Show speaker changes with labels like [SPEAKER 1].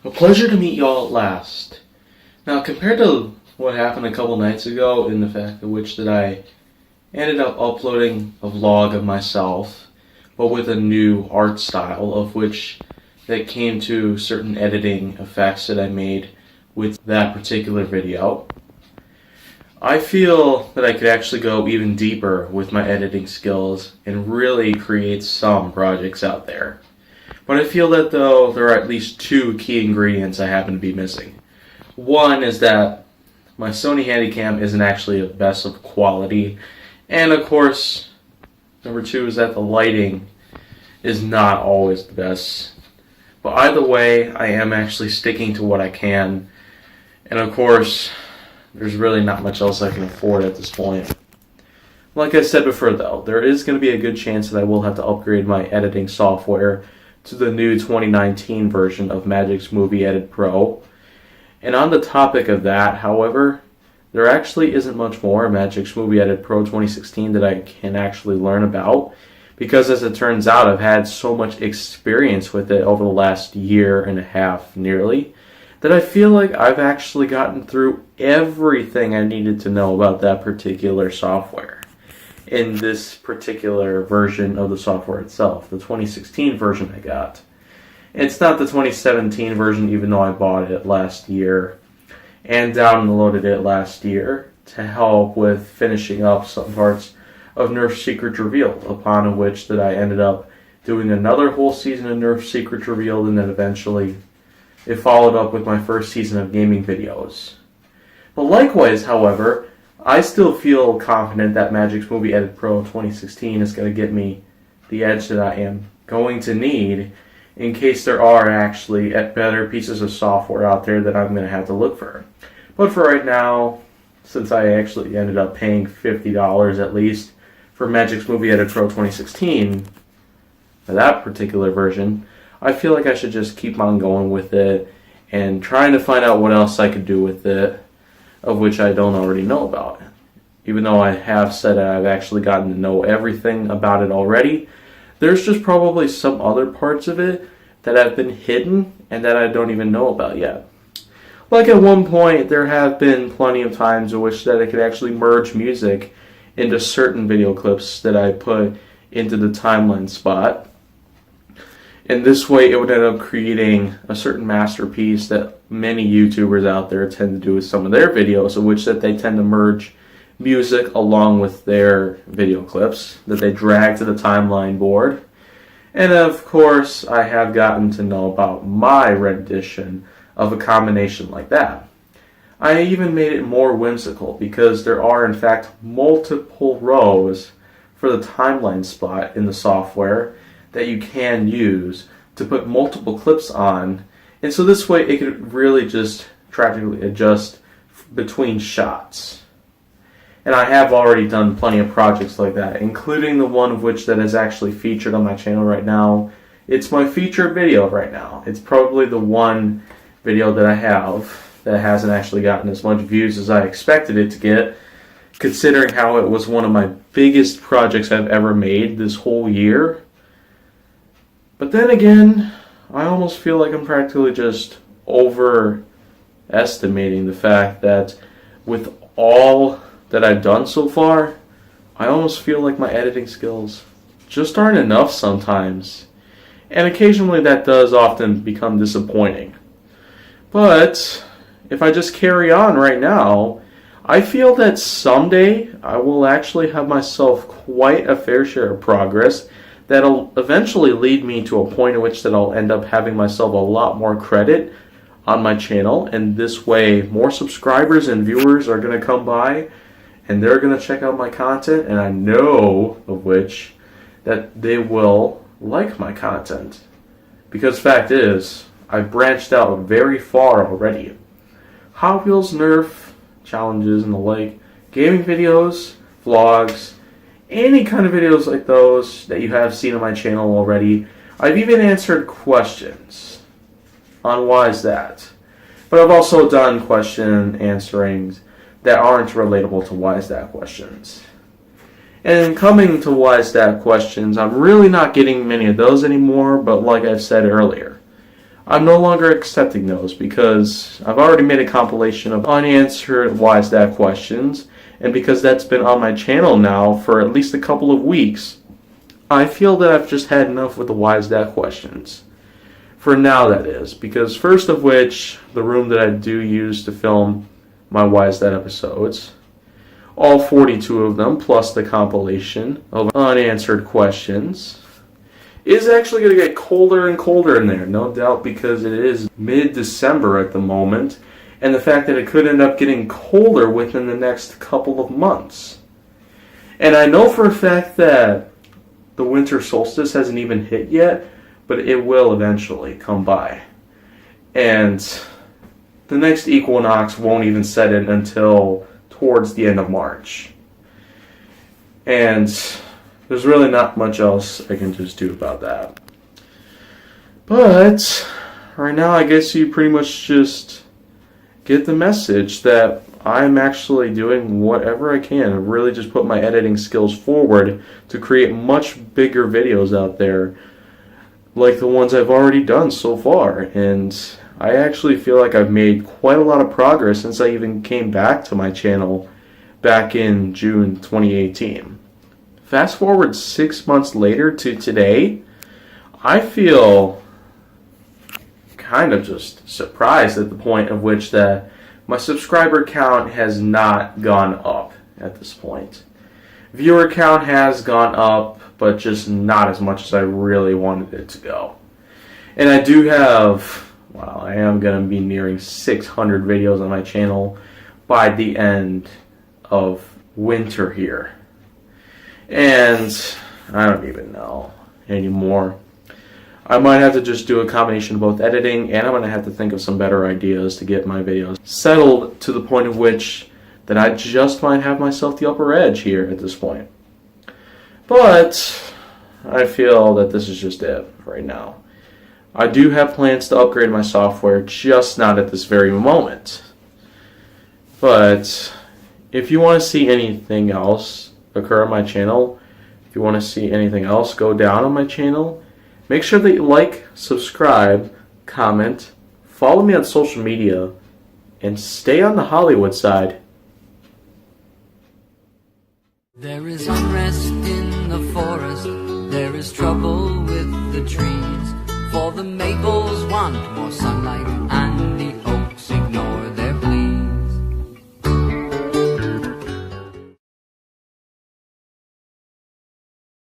[SPEAKER 1] A pleasure to meet y'all at last. Now, compared to what happened a couple nights ago, in the fact of which that I ended up uploading a vlog of myself, but with a new art style, of which that came to certain editing effects that I made with that particular video, I feel that I could actually go even deeper with my editing skills and really create some projects out there. But I feel that, though, there are at least two key ingredients I happen to be missing. One is that my Sony Handycam isn't actually the best of quality, and of course, number two is that the lighting is not always the best. But either way, I am actually sticking to what I can, and of course, there's really not much else I can afford at this point. Like I said before, though, there is going to be a good chance that I will have to upgrade my editing software to the new 2019 version of Magix Movie Edit Pro. And on the topic of that, however, there actually isn't much more Magix Movie Edit Pro 2016 that I can actually learn about, because as it turns out, I've had so much experience with it over the last year and a half nearly, that I feel like I've actually gotten through everything I needed to know about that particular software in this particular version of the software itself, the 2016 version I got. It's not the 2017 version, even though I bought it last year and downloaded it last year to help with finishing up some parts of Nerf Secrets Revealed, upon which that I ended up doing another whole season of Nerf Secrets Revealed, and then eventually it followed up with my first season of gaming videos. But likewise, however, I still feel confident that Magix Movie Edit Pro 2016 is going to get me the edge that I am going to need in case there are actually better pieces of software out there that I'm going to have to look for. But for right now, since I actually ended up paying $50 at least for Magix Movie Edit Pro 2016, for that particular version, I feel like I should just keep on going with it and trying to find out what else I could do with it, of which I don't already know about. Even though I have said that I've actually gotten to know everything about it already, there's just probably some other parts of it that have been hidden and that I don't even know about yet. Like at one point, there have been plenty of times in which that I could actually merge music into certain video clips that I put into the timeline spot. And this way it would end up creating a certain masterpiece that many YouTubers out there tend to do with some of their videos, in which that they tend to merge music along with their video clips that they drag to the timeline board. And of course, I have gotten to know about my rendition of a combination like that. I even made it more whimsical, because there are in fact multiple rows for the timeline spot in the software that you can use to put multiple clips on, and so this way it could really just practically adjust between shots. And I have already done plenty of projects like that, including the one of which that is actually featured on my channel right now. It's my featured video right now. It's probably the one video that I have that hasn't actually gotten as much views as I expected it to get, considering how it was one of my biggest projects I've ever made this whole year. But then again, I almost feel like I'm practically just overestimating the fact that with all that I've done so far, I almost feel like my editing skills just aren't enough sometimes. And occasionally that does often become disappointing. But if I just carry on right now, I feel that someday I will actually have myself quite a fair share of progress that'll eventually lead me to a point in which that I'll end up having myself a lot more credit on my channel, and this way more subscribers and viewers are going to come by and they're going to check out my content, and I know of which that they will like my content. Because fact is, I've branched out very far already. Hot Wheels, Nerf, challenges and the like, gaming videos, vlogs, any kind of videos like those that you have seen on my channel already. I've even answered questions on why is that. But I've also done question answerings that aren't relatable to why is that questions. And coming to why is that questions, I'm really not getting many of those anymore, but like I've said earlier, I'm no longer accepting those because I've already made a compilation of unanswered WYSDAT questions, and because that's been on my channel now for at least a couple of weeks, I feel that I've just had enough with the WYSDAT questions. For now, that is, because first of which, the room that I do use to film my WYSDAT episodes, all 42 of them, plus the compilation of unanswered questions, is actually going to get colder and colder in there, no doubt, because it is mid-December at the moment, and the fact that it could end up getting colder within the next couple of months. And I know for a fact that the winter solstice hasn't even hit yet, but it will eventually come by. And the next equinox won't even set in until towards the end of March. And there's really not much else I can just do about that. But right now, I guess you pretty much just get the message that I'm actually doing whatever I can to really just put my editing skills forward to create much bigger videos out there like the ones I've already done so far. And I actually feel like I've made quite a lot of progress since I even came back to my channel back in June 2018. Fast forward 6 months later to today, I feel kind of just surprised at the point of which that my subscriber count has not gone up at this point. Viewer count has gone up, but just not as much as I really wanted it to go. And I do have, well, I am going to be nearing 600 videos on my channel by the end of winter here. And I don't even know anymore. I might have to just do a combination of both editing, and I'm going to have to think of some better ideas to get my videos settled to the point of which that I just might have myself the upper edge here at this point. But I feel that this is just it right now. I do have plans to upgrade my software, just not at this very moment. But if you want to see anything else occur on my channel, if you want to see anything else go down on my channel, make sure that you like, subscribe, comment, follow me on social media, and stay on the Hollywood side.
[SPEAKER 2] There is unrest in the forest, there is trouble with the trees, for the maples want more sunlight